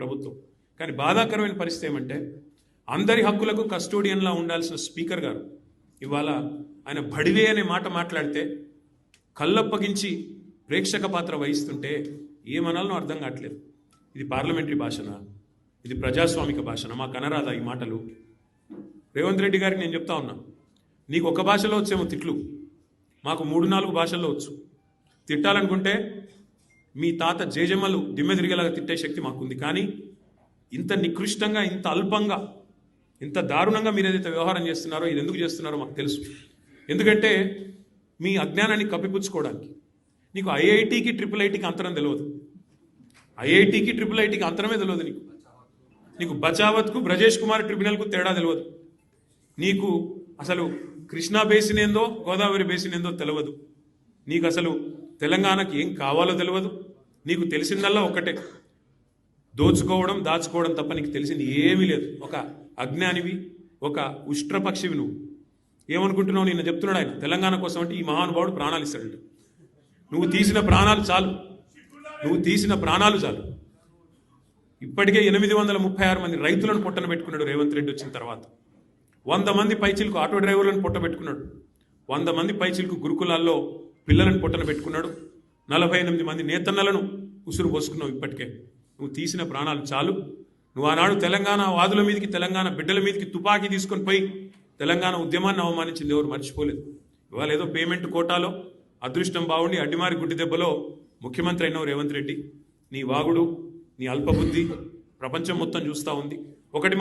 ప్రభుత్వం. కానీ బాధాకరమైన పరిస్థితి ఏమంటే అందరి హక్కులకు కస్టోడియన్లా ఉండాల్సిన స్పీకర్ గారు ఇవాళ ఆయన బడివే అనే మాట మాట్లాడితే కళ్ళప్పగించి ప్రేక్షక పాత్ర వహిస్తుంటే ఏమనాలనో అర్థం కావట్లేదు. ఇది పార్లమెంటరీ భాషనా, ఇది ప్రజాస్వామిక భాషనా? మాకు అనరాదా ఈ మాటలు? రేవంత్ రెడ్డి గారికి నేను చెప్తా ఉన్నా, నీకు ఒక భాషలో వచ్చేమో తిట్లు, మాకు 3-4 భాషల్లో వచ్చు. తిట్టాలనుకుంటే మీ తాత జేజమ్మలు దిమ్మె తిరిగేలాగా తిట్టే శక్తి మాకుంది. కానీ ఇంత నికృష్టంగా, ఇంత అల్పంగా, ఇంత దారుణంగా మీరు ఏదైతే వ్యవహారం చేస్తున్నారో ఇది ఎందుకు చేస్తున్నారో మాకు తెలుసు. ఎందుకంటే మీ అజ్ఞానాన్ని కప్పిపుచ్చుకోవడానికి. నీకు ఐఐటికి IIITకి అంతరం తెలియదు, ఐఐటికి IIITకి అంతరమే తెలియదు. నీకు బచావత్కు బ్రజేష్ కుమార్ ట్రిబ్యునల్కు తేడా తెలియదు. నీకు అసలు కృష్ణా బేసిన్ ఏందో గోదావరి బేసిన్ ఏందో తెలియదు. నీకు అసలు తెలంగాణకి ఏం కావాలో తెలియదు. నీకు తెలిసిందల్లా ఒకటే, దోచుకోవడం దాచుకోవడం తప్ప నీకు తెలిసింది ఏమీ లేదు. ఒక అజ్ఞానివి, ఒక ఉష్ట్రపక్షివి. నువ్వు ఏమనుకుంటున్నావు? నిన్న చెప్తున్నాడు ఆయన తెలంగాణ కోసం అంటే ఈ మహానుభావుడు ప్రాణాలు ఇస్తాడంట. నువ్వు తీసిన ప్రాణాలు చాలు, నువ్వు తీసిన ప్రాణాలు చాలు. ఇప్పటికే 836 మంది రైతులను పొట్టన పెట్టుకున్నాడు రేవంత్ రెడ్డి వచ్చిన తర్వాత. 100 మంది పైచిలకు ఆటో డ్రైవర్లను పొట్ట పెట్టుకున్నాడు. 100 మంది పైచిలకు గురుకులాల్లో పిల్లలను పొట్టన పెట్టుకున్నాడు. 48 మంది నేతన్నలను ఉసురు పోసుకున్నావు. ఇప్పటికే నువ్వు తీసిన ప్రాణాలు చాలు. నువ్వు ఆనాడు తెలంగాణ వాదుల మీదకి, తెలంగాణ బిడ్డల మీదకి తుపాకీ తీసుకొని పోయి తెలంగాణ ఉద్యమాన్ని అవమానించింది ఎవరు మర్చిపోలేదు. ఇవాళ ఏదో పేమెంట్ కోటాలో అదృష్టం బాగుండి అడ్డిమారి గుడ్డి దెబ్బలో ముఖ్యమంత్రి అయినావు రేవంత్ రెడ్డి. నీ వాగుడు, నీ అల్పబుద్ధి ప్రపంచం మొత్తం చూస్తూ ఉంది. ఒకటి